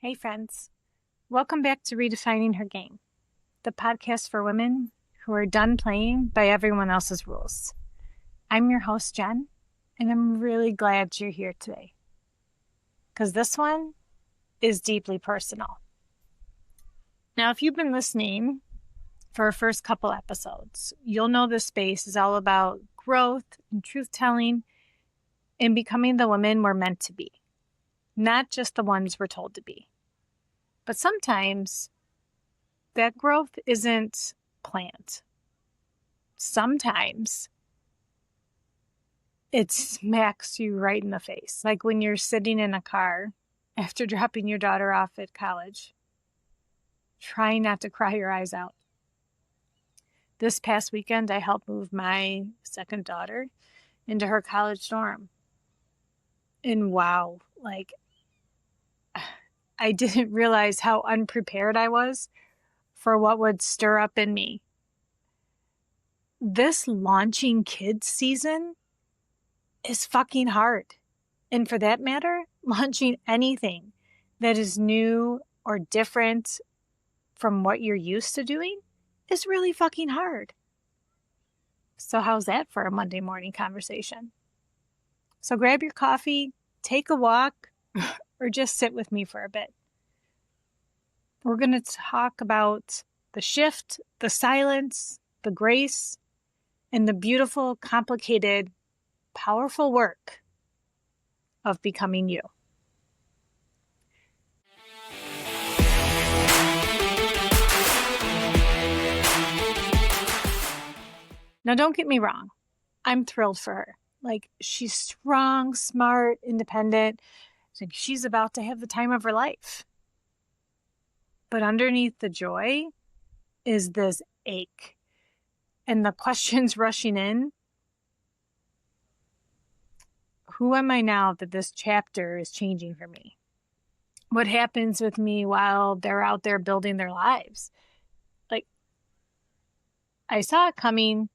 Hey friends, welcome back to Redefining Her Game, the podcast for women who are done playing by everyone else's rules. I'm your host, Jen, and I'm really glad you're here today, because this one is deeply personal. Now, if you've been listening for our first couple episodes, you'll know this space is all about growth and truth-telling and becoming the women we're meant to be, not just the ones we're told to be. But sometimes that growth isn't planned. Sometimes it smacks you right in the face. Like when you're sitting in a car after dropping your daughter off at college, trying not to cry your eyes out. This past weekend, I helped move my second daughter into her college dorm. And wow, I didn't realize how unprepared I was for what would stir up in me. This launching kids season is fucking hard. And for that matter, launching anything that is new or different from what you're used to doing is really fucking hard. So how's that for a Monday morning conversation? So grab your coffee, take a walk, or just sit with me for a bit. We're going to talk about the shift, the silence, the grace, and the beautiful, complicated, powerful work of becoming you. Now, don't get me wrong. I'm thrilled for her. She's strong, smart, independent. She's about to have the time of her life. But underneath the joy is this ache. And the questions rushing in. Who am I now that this chapter is changing for me? What happens with me while they're out there building their lives? I saw it coming,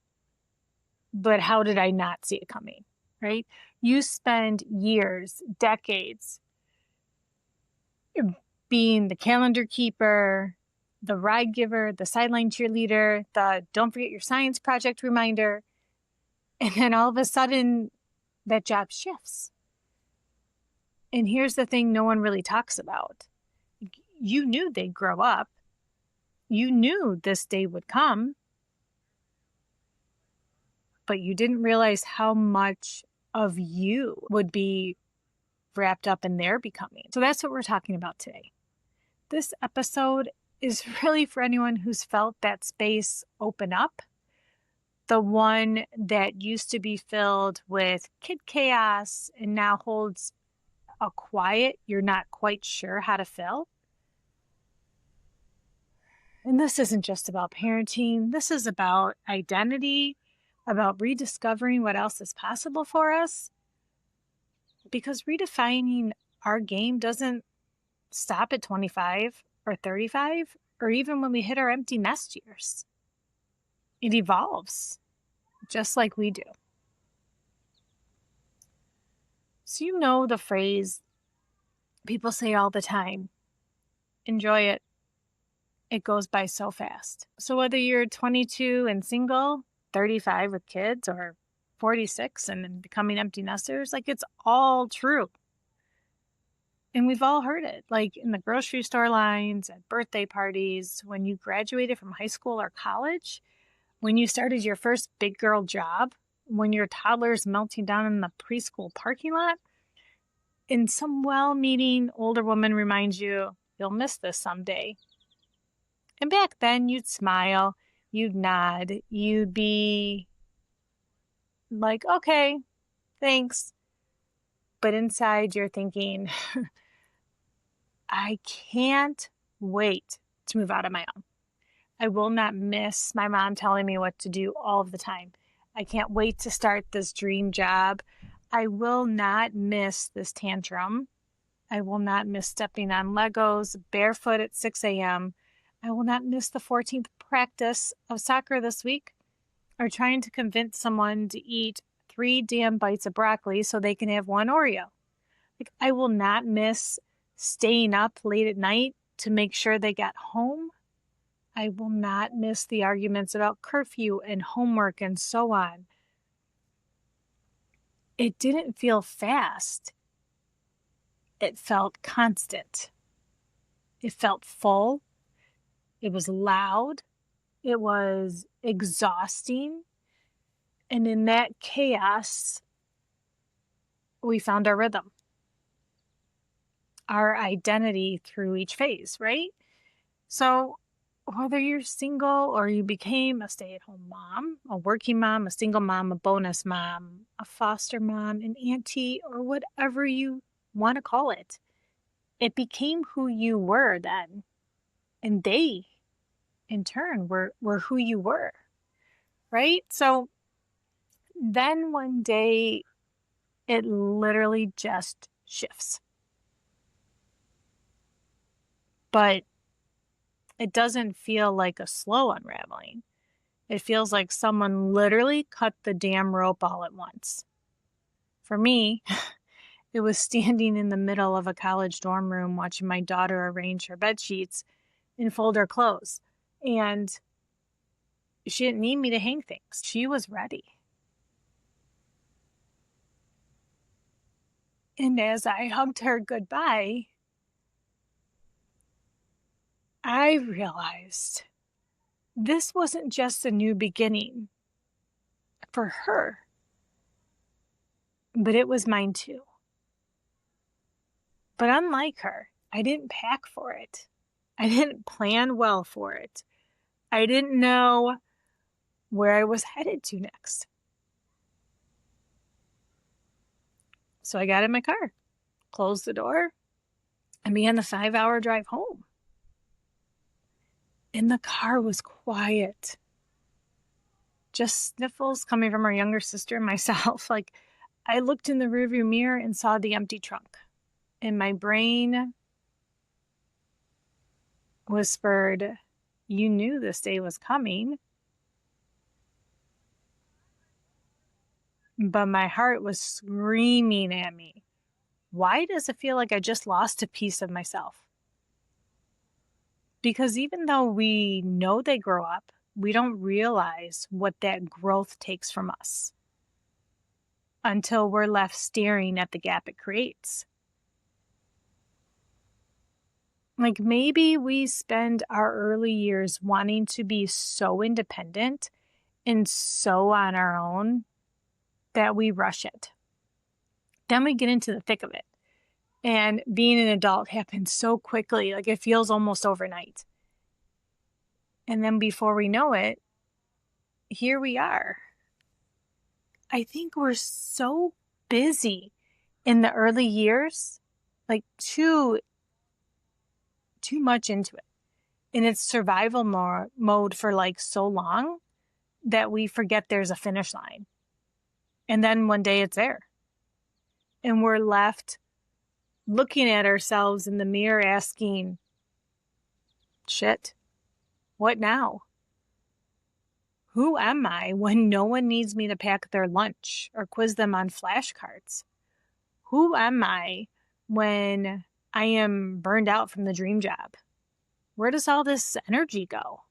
but how did I not see it coming, right? You spend years, decades being the calendar keeper, the ride giver, the sideline cheerleader, the don't forget your science project reminder. And then all of a sudden, that job shifts. And here's the thing no one really talks about. You knew they'd grow up. You knew this day would come. But you didn't realize how much of you would be wrapped up in their becoming. So that's what we're talking about today. This episode is really for anyone who's felt that space open up. The one that used to be filled with kid chaos and now holds a quiet you're not quite sure how to fill. And this isn't just about parenting. This is about identity, about rediscovering what else is possible for us. Because redefining our game doesn't stop at 25 or 35 or even when we hit our empty nest years. It evolves just like we do. So you know the phrase people say all the time, enjoy it. It goes by so fast. So whether you're 22 and single, 35 with kids, or 46 and then becoming empty nesters, it's all true. And we've all heard it, in the grocery store lines, at birthday parties, when you graduated from high school or college, when you started your first big girl job, when your toddler's melting down in the preschool parking lot, and some well-meaning older woman reminds you, you'll miss this someday. And back then, you'd smile, you'd nod, you'd be like, okay, thanks. But inside, you're thinking, I can't wait to move out on my own. I will not miss my mom telling me what to do all of the time. I can't wait to start this dream job. I will not miss this tantrum. I will not miss stepping on Legos barefoot at 6 a.m. I will not miss the 14th practice of soccer this week or trying to convince someone to eat 3 damn bites of broccoli so they can have 1 Oreo. I will not miss staying up late at night to make sure they got home. I will not miss the arguments about curfew and homework and so on. It didn't feel fast. It felt constant. It felt full. It was loud. It was exhausting. And in that chaos, we found our rhythm, our identity through each phase, right? So whether you're single or you became a stay-at-home mom, a working mom, a single mom, a bonus mom, a foster mom, an auntie, or whatever you want to call it, it became who you were then. And they, in turn, were who you were, right? So then one day, it literally just shifts. But it doesn't feel like a slow unraveling. It feels like someone literally cut the damn rope all at once. For me, it was standing in the middle of a college dorm room watching my daughter arrange her bed sheets and fold her clothes. And she didn't need me to hang things. She was ready. And as I hugged her goodbye, I realized this wasn't just a new beginning for her, but it was mine too. But unlike her, I didn't pack for it. I didn't plan well for it. I didn't know where I was headed to next. So I got in my car, closed the door, and began the 5-hour drive home. And the car was quiet. Just sniffles coming from our younger sister and myself. Like, I looked in the rearview mirror and saw the empty trunk. And my brain whispered, you knew this day was coming. But my heart was screaming at me. Why does it feel like I just lost a piece of myself? Because even though we know they grow up, we don't realize what that growth takes from us until we're left staring at the gap it creates. Like, maybe we spend our early years wanting to be so independent and so on our own that we rush it. Then we get into the thick of it. And being an adult happens so quickly, like it feels almost overnight. And then before we know it, here we are. I think we're so busy in the early years, like too much into it. And it's survival mode for like so long that we forget there's a finish line. And then one day it's there. And we're left looking at ourselves in the mirror asking, shit, what now? Who am I when no one needs me to pack their lunch or quiz them on flashcards? Who am I when I am burned out from the dream job? Where does all this energy go?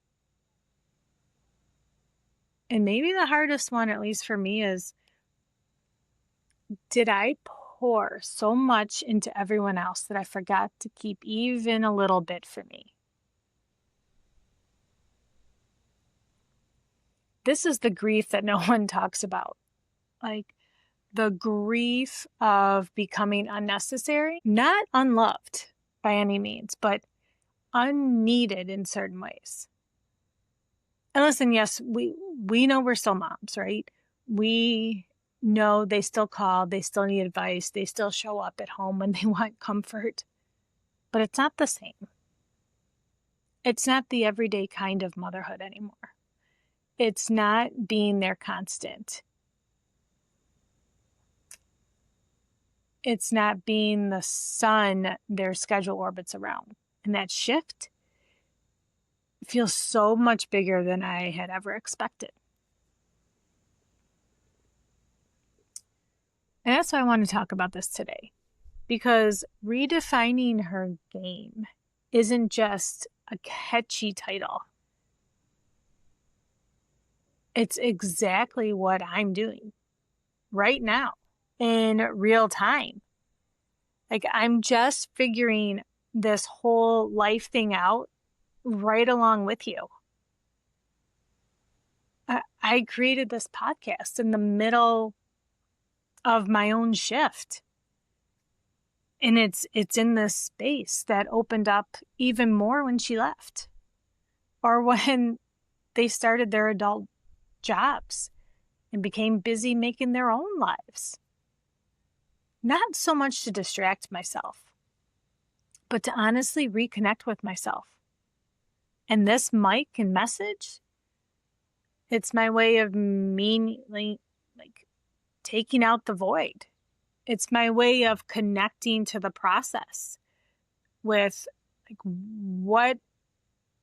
And maybe the hardest one, at least for me, is, did I pour so much into everyone else that I forgot to keep even a little bit for me? This is the grief that no one talks about. Like, the grief of becoming unnecessary, not unloved by any means, but unneeded in certain ways. And listen, yes, we know we're still moms, right? We know they still call, they still need advice, they still show up at home when they want comfort. But it's not the same. It's not the everyday kind of motherhood anymore. It's not being there constant. It's not being the sun their schedule orbits around. And that shift feels so much bigger than I had ever expected. And that's why I want to talk about this today. because redefining her game isn't just a catchy title. It's exactly what I'm doing right now in real time. Like, I'm just figuring this whole life thing out right along with you. I created this podcast in the middle of my own shift. And it's in this space that opened up even more when she left, or when they started their adult jobs and became busy making their own lives. Not so much to distract myself, but to honestly reconnect with myself. And this mic and message, it's my way of like taking out the void. It's my way of connecting to the process with like what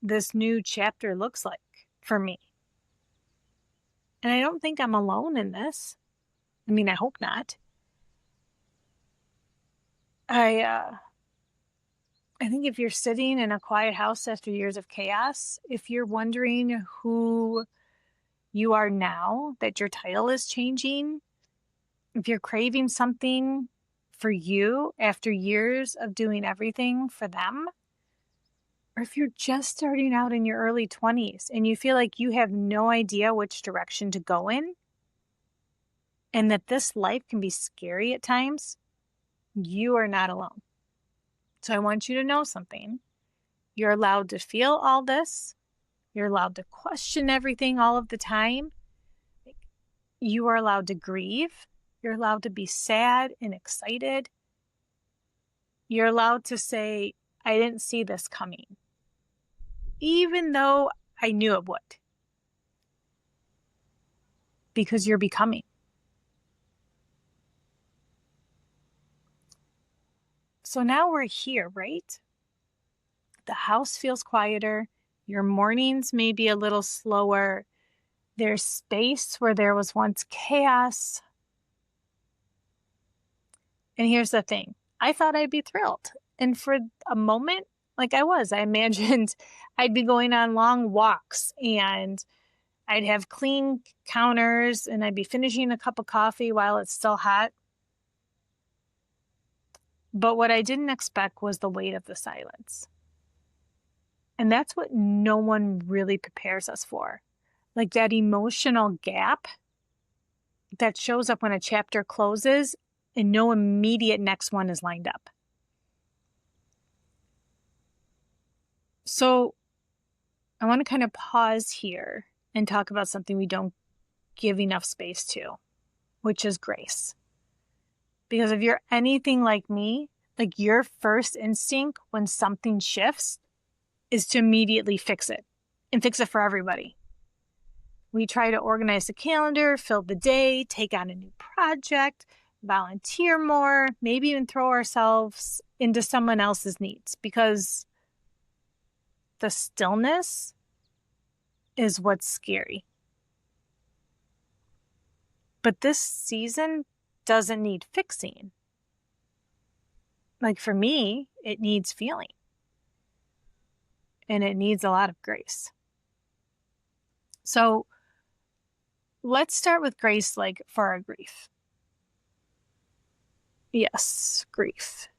this new chapter looks like for me. And I don't think I'm alone in this. I mean, I hope not. I think if you're sitting in a quiet house after years of chaos, if you're wondering who you are now, that your title is changing, if you're craving something for you after years of doing everything for them, or if you're just starting out in your early 20s and you feel like you have no idea which direction to go in, and that this life can be scary at times, you are not alone. So I want you to know something. You're allowed to feel all this. You're allowed to question everything all of the time. You are allowed to grieve. You're allowed to be sad and excited. You're allowed to say, I didn't see this coming, even though I knew it would. Because you're becoming. So now we're here, right? The house feels quieter. Your mornings may be a little slower. There's space where there was once chaos. And here's the thing. I thought I'd be thrilled. And for a moment, like I imagined I'd be going on long walks and I'd have clean counters and I'd be finishing a cup of coffee while it's still hot. But what I didn't expect was the weight of the silence. And that's what no one really prepares us for. Like that emotional gap that shows up when a chapter closes and no immediate next one is lined up. So I want to kind of pause here and talk about something we don't give enough space to, which is grace. Because if you're anything like me, like your first instinct when something shifts is to immediately fix it and fix it for everybody. We try to organize the calendar, fill the day, take on a new project, volunteer more, maybe even throw ourselves into someone else's needs, because the stillness is what's scary. But this season doesn't need fixing. Like for me, it needs feeling. And it needs a lot of grace. So let's start with grace, like for our grief. Yes, grief.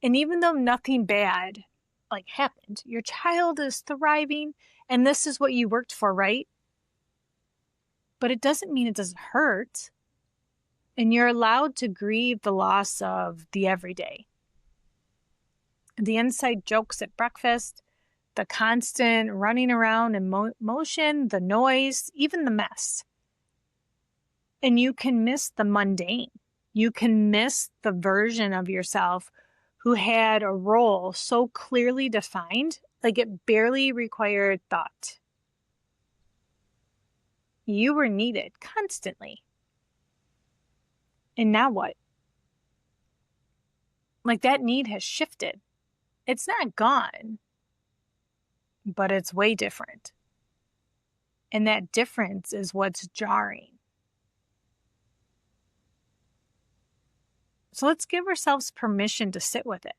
And even though nothing bad like happened, your child is thriving and this is what you worked for, right? But it doesn't mean it doesn't hurt. And you're allowed to grieve the loss of the everyday. The inside jokes at breakfast, the constant running around in motion, the noise, even the mess. And you can miss the mundane. You can miss the version of yourself who had a role so clearly defined, like it barely required thought. You were needed constantly. And now what? Like that need has shifted. It's not gone, but it's way different. And that difference is what's jarring. So let's give ourselves permission to sit with it,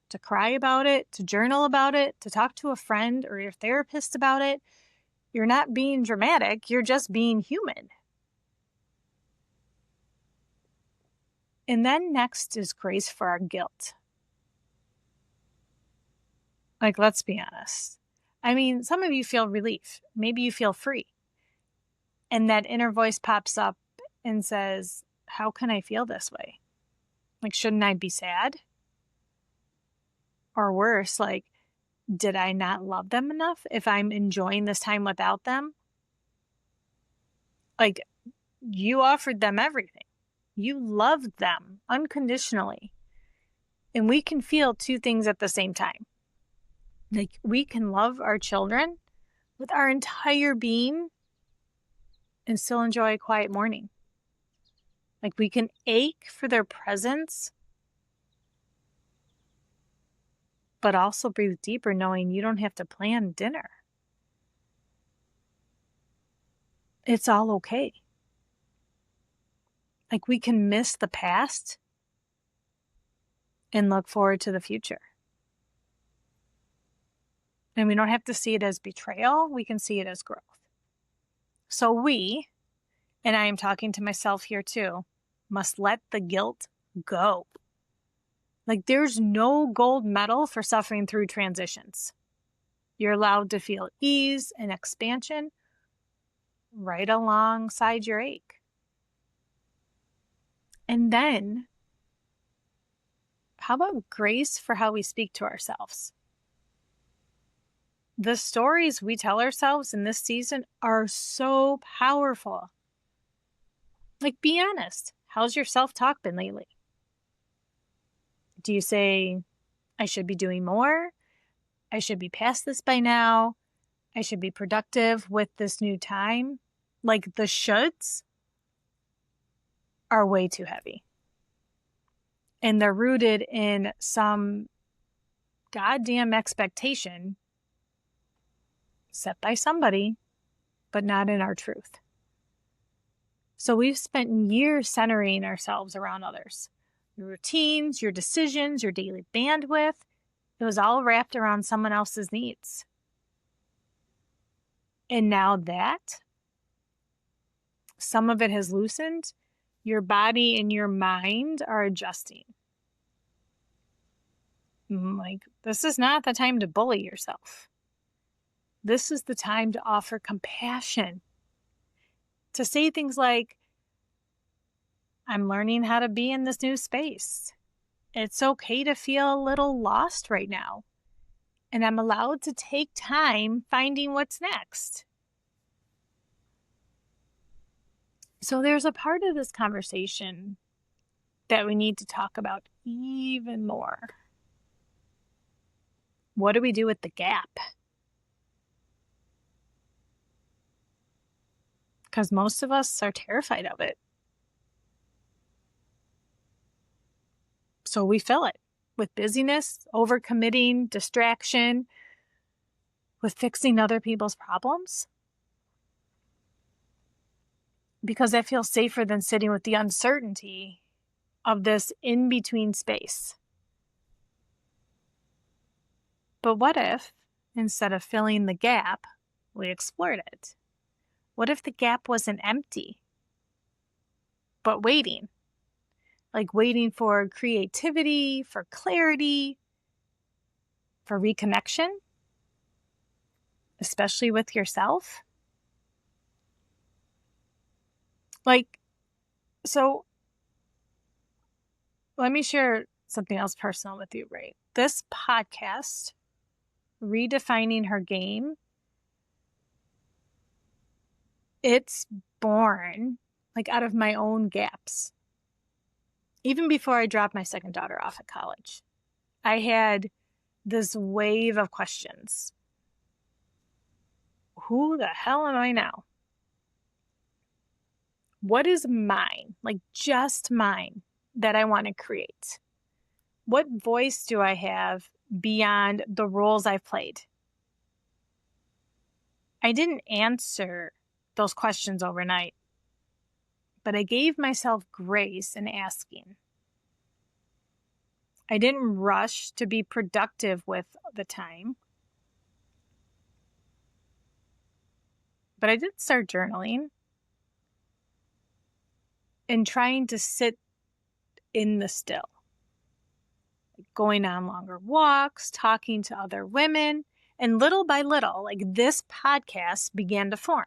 to cry about it, to journal about it, to talk to a friend or your therapist about it. You're not being dramatic, you're just being human. And then next is grace for our guilt. Like, let's be honest. I mean, some of you feel relief. Maybe you feel free. And that inner voice pops up and says, how can I feel this way? Like, shouldn't I be sad? Or worse, like, did I not love them enough if I'm enjoying this time without them? Like, you offered them everything. You loved them unconditionally. And we can feel two things at the same time. Like, we can love our children with our entire being and still enjoy a quiet morning. Like, we can ache for their presence, but also breathe deeper knowing you don't have to plan dinner. It's all okay. Like, we can miss the past and look forward to the future. And we don't have to see it as betrayal. We can see it as growth. So we, and I am talking to myself here too, must let the guilt go. Like, there's no gold medal for suffering through transitions. You're allowed to feel ease and expansion right alongside your ache. And then, how about grace for how we speak to ourselves? The stories we tell ourselves in this season are so powerful. Like, be honest. How's your self-talk been lately? Do you say, I should be doing more? I should be past this by now. I should be productive with this new time. Like, the shoulds are way too heavy. And they're rooted in some goddamn expectation set by somebody, but not in our truth. So we've spent years centering ourselves around others. Your routines, your decisions, your daily bandwidth, it was all wrapped around someone else's needs. And now that some of it has loosened, your body and your mind are adjusting. Like, this is not the time to bully yourself. This is the time to offer compassion. To say things like, I'm learning how to be in this new space. It's okay to feel a little lost right now. And I'm allowed to take time finding what's next. So there's a part of this conversation that we need to talk about even more. What do we do with the gap? Because most of us are terrified of it. So we fill it with busyness, overcommitting, distraction, with fixing other people's problems. Because that feels safer than sitting with the uncertainty of this in-between space. But what if, instead of filling the gap, we explored it? What if the gap wasn't empty, but waiting? Like, waiting for creativity, for clarity, for reconnection, especially with yourself? Like, so let me share something else personal with you, right? This podcast, Redefining Her Game, it's born like out of my own gaps. Even before I dropped my second daughter off at college, I had this wave of questions. Who the hell am I now? What is mine, like just mine, that I want to create? What voice do I have beyond the roles I've played? I didn't answer those questions overnight, but I gave myself grace in asking. I didn't rush to be productive with the time. But I did start journaling and trying to sit in the still, going on longer walks, talking to other women, and little by little, like this podcast began to form.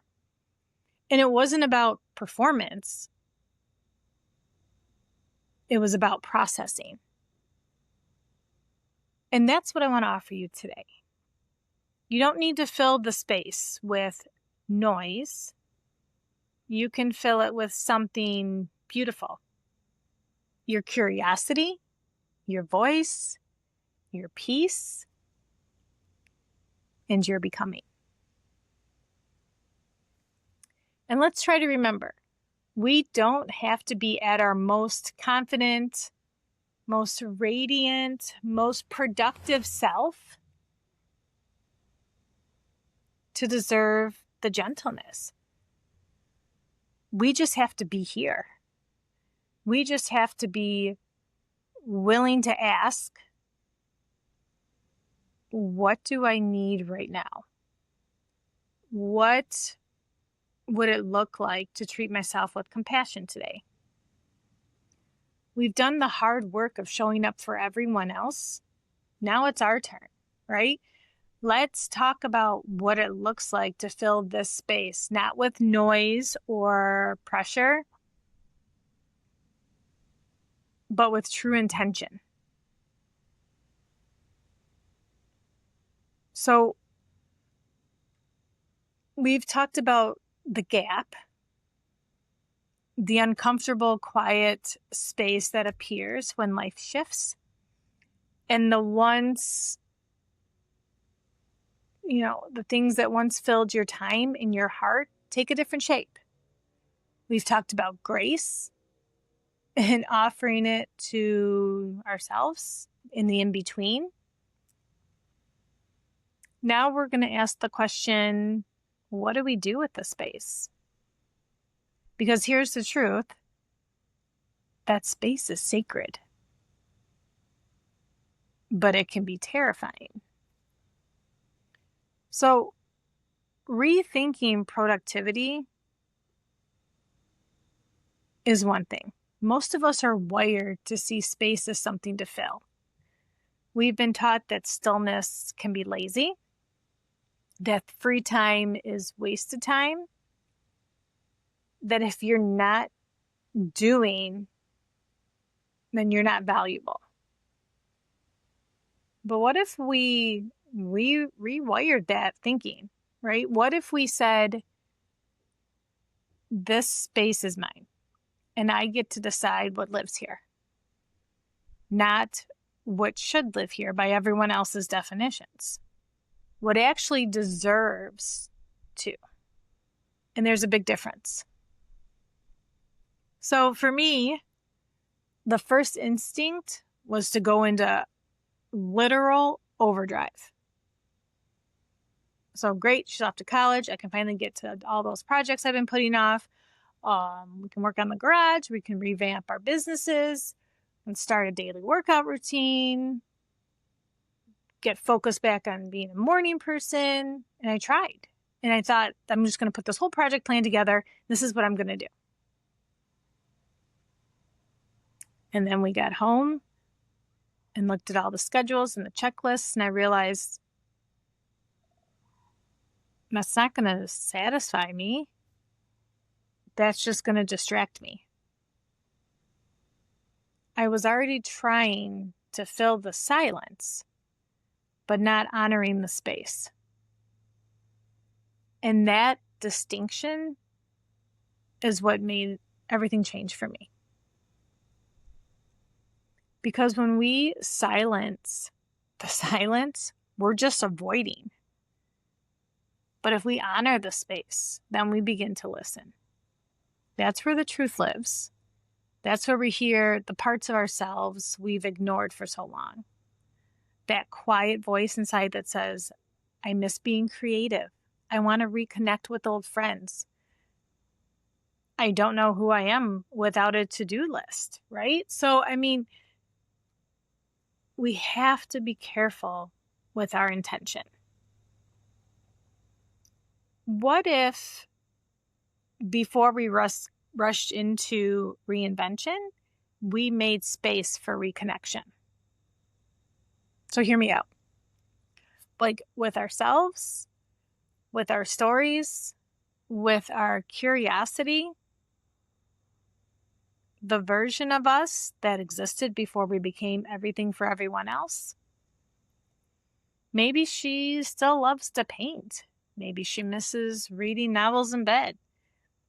And it wasn't about performance. It was about processing. And that's what I want to offer you today. You don't need to fill the space with noise. You can fill it with something beautiful. Your curiosity, your voice, your peace, and your becoming. And let's try to remember, we don't have to be at our most confident, most radiant, most productive self to deserve the gentleness. We just have to be here. We just have to be willing to ask, what do I need right now? What would it look like to treat myself with compassion today? We've done the hard work of showing up for everyone else. Now it's our turn, right? Let's talk about what it looks like to fill this space, not with noise or pressure, but with true intention. So we've talked about the gap, the uncomfortable, quiet space that appears when life shifts, and the things that once filled your time in your heart take a different shape. We've talked about grace and offering it to ourselves in the in-between. Now we're going to ask the question, what do we do with the space? Because here's the truth, that space is sacred, but it can be terrifying. So rethinking productivity is one thing. Most of us are wired to see space as something to fill. We've been taught that stillness can be lazy, that free time is wasted time, that if you're not doing, then you're not valuable. But what if we rewired that thinking, right? What if we said, this space is mine and I get to decide what lives here, not what should live here by everyone else's definitions, what actually deserves to. And there's a big difference. So for me, the first instinct was to go into literal overdrive. So great, she's off to college. I can finally get to all those projects I've been putting off. We can work on the garage. We can revamp our businesses and start a daily workout routine. Get focused back on being a morning person. And I tried. And I thought, I'm just going to put this whole project plan together. This is what I'm going to do. And then we got home and looked at all the schedules and the checklists, and I realized that's not going to satisfy me. That's just going to distract me. I was already trying to fill the silence, but not honoring the space. And that distinction is what made everything change for me. Because when we silence the silence, we're just avoiding. But if we honor the space, then we begin to listen. That's where the truth lives. That's where we hear the parts of ourselves we've ignored for so long. That quiet voice inside that says, I miss being creative. I want to reconnect with old friends. I don't know who I am without a to-do list, right? So, we have to be careful with our intention. What if before we rushed into reinvention, we made space for reconnection? So hear me out. Like with ourselves, with our stories, with our curiosity, the version of us that existed before we became everything for everyone else. Maybe she still loves to paint. Maybe she misses reading novels in bed.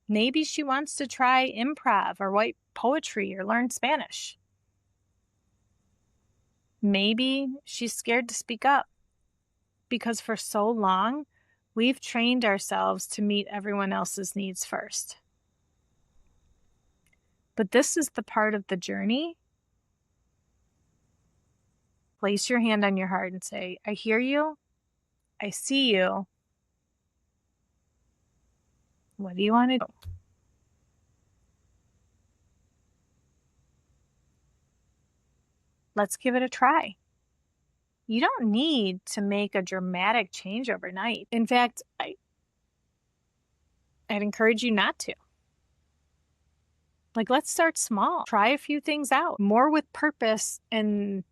Maybe she wants to try improv or write poetry or learn Spanish. Maybe she's scared to speak up because for so long, we've trained ourselves to meet everyone else's needs first. But this is the part of the journey. Place your hand on your heart and say, I hear you. I see you. What do you want to do? Let's give it a try. You don't need to make a dramatic change overnight. In fact, I'd encourage you not to. Like, let's start small. Try a few things out, more with purpose and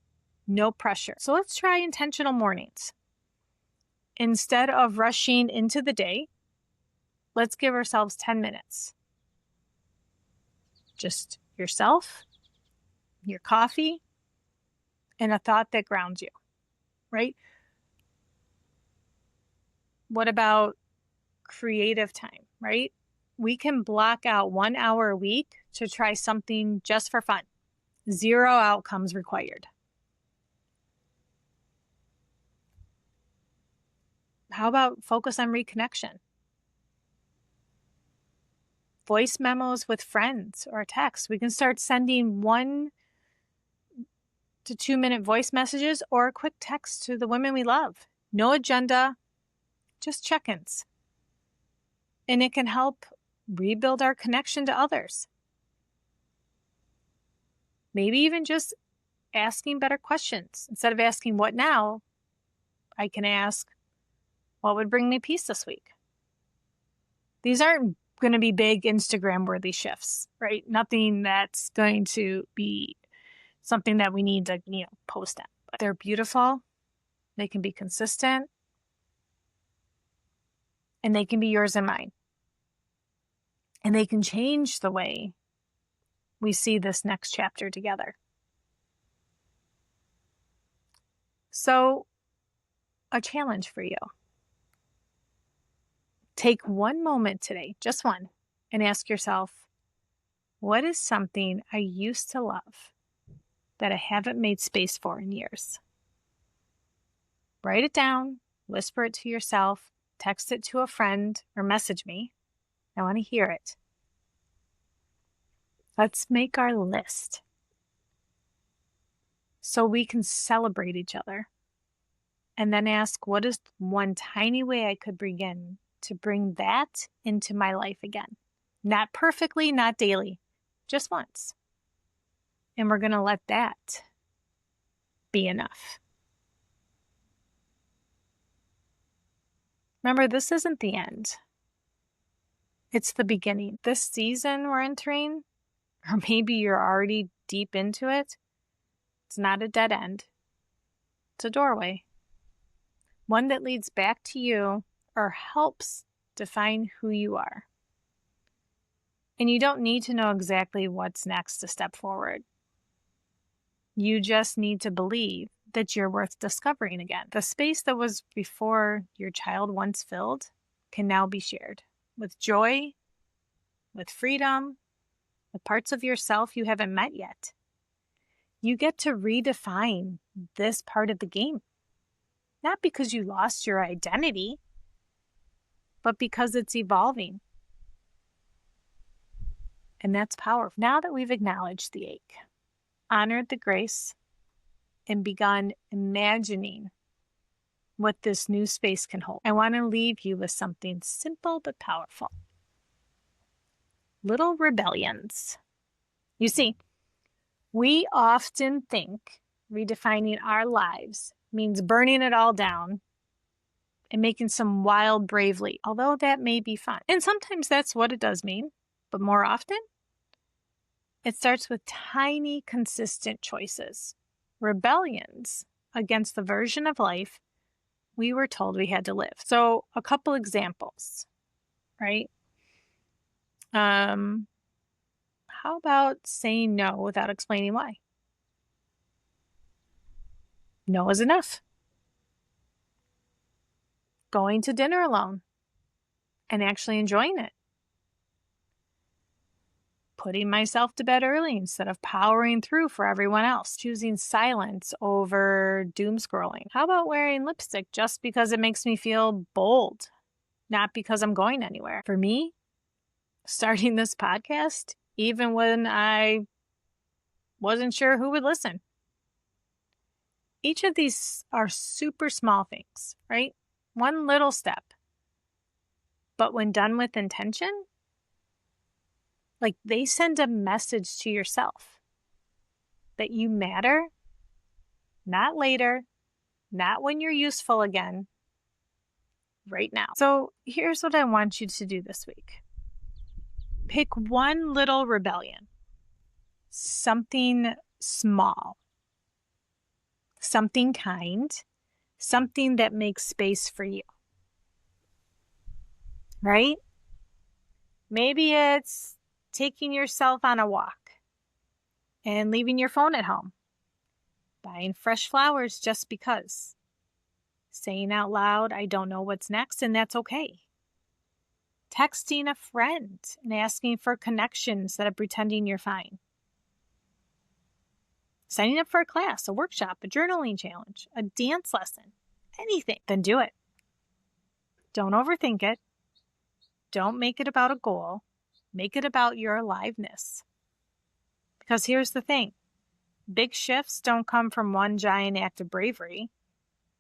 no pressure. So let's try intentional mornings. Instead of rushing into the day, let's give ourselves 10 minutes. Just yourself, your coffee, and a thought that grounds you, right? What about creative time, right? We can block out 1 hour a week to try something just for fun. 0 outcomes required. How about focus on reconnection? Voice memos with friends or text. We can start sending 1 to 2 minute voice messages or a quick text to the women we love. No agenda, just check-ins. And it can help rebuild our connection to others. Maybe even just asking better questions. Instead of asking what now, I can ask, what would bring me peace this week? These aren't going to be big Instagram worthy shifts, right? Nothing that's going to be something that we need to, post on. But they're beautiful. They can be consistent. And they can be yours and mine. And they can change the way we see this next chapter together. So, a challenge for you. Take 1 moment today, just 1, and ask yourself, what is something I used to love that I haven't made space for in years? Write it down, whisper it to yourself, text it to a friend, or message me. I want to hear it. Let's make our list so we can celebrate each other. And then ask, what is one tiny way I could begin to bring that into my life again? Not perfectly, not daily, just once. And we're going to let that be enough. Remember, this isn't the end. It's the beginning. This season we're entering, or maybe you're already deep into it, it's not a dead end. It's a doorway. One that leads back to you or helps define who you are. And you don't need to know exactly what's next to step forward. You just need to believe that you're worth discovering again. The space that was before your child once filled can now be shared with joy, with freedom, with parts of yourself you haven't met yet. You get to redefine this part of the game. Not because you lost your identity, but because it's evolving. And that's powerful. Now that we've acknowledged the ache, honored the grace, and begun imagining what this new space can hold, I want to leave you with something simple but powerful. Little rebellions. You see, we often think redefining our lives means burning it all down and making some wild, brave leap, although that may be fun. And sometimes that's what it does mean, but more often, it starts with tiny, consistent choices, rebellions against the version of life we were told we had to live. So a couple examples, right? How about saying no without explaining why? No is enough. Going to dinner alone and actually enjoying it. Putting myself to bed early instead of powering through for everyone else. Choosing silence over doom scrolling. How about wearing lipstick just because it makes me feel bold, not because I'm going anywhere? For me, starting this podcast, even when I wasn't sure who would listen. Each of these are super small things, right? One little step. But when done with intention, like they send a message to yourself that you matter, not later, not when you're useful again, right now. So here's what I want you to do this week. Pick one little rebellion, something small, something kind, something that makes space for you, right? Maybe it's taking yourself on a walk and leaving your phone at home, buying fresh flowers just because, saying out loud, I don't know what's next, and that's okay. Texting a friend and asking for connections instead of pretending you're fine. Signing up for a class, a workshop, a journaling challenge, a dance lesson, anything, then do it. Don't overthink it. Don't make it about a goal. Make it about your aliveness. Because here's the thing. Big shifts don't come from one giant act of bravery.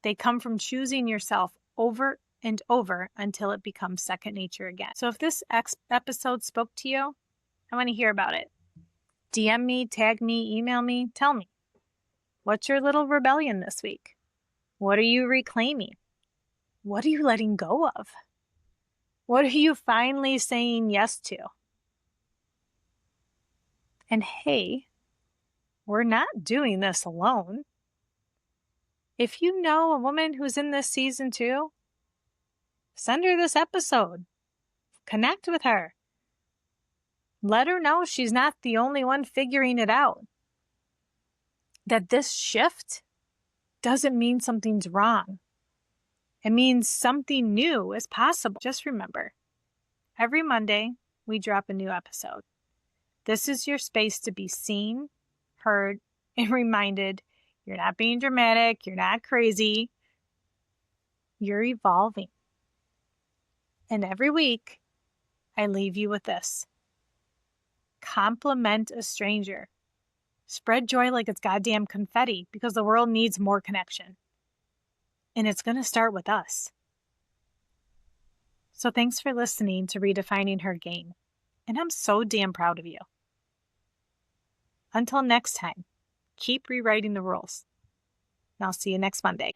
They come from choosing yourself over and over until it becomes second nature again. So if this episode spoke to you, I want to hear about it. DM me, tag me, email me, tell me. What's your little rebellion this week? What are you reclaiming? What are you letting go of? What are you finally saying yes to? And hey, we're not doing this alone. If you know a woman who's in this season too, send her this episode. Connect with her. Let her know she's not the only one figuring it out. That this shift doesn't mean something's wrong. It means something new is possible. Just remember, every Monday we drop a new episode. This is your space to be seen, heard, and reminded you're not being dramatic, you're not crazy, you're evolving. And every week, I leave you with this. Compliment a stranger. Spread joy like it's goddamn confetti because the world needs more connection. And it's going to start with us. So thanks for listening to Redefining Her Game. And I'm so damn proud of you. Until next time, keep rewriting the rules. And I'll see you next Monday.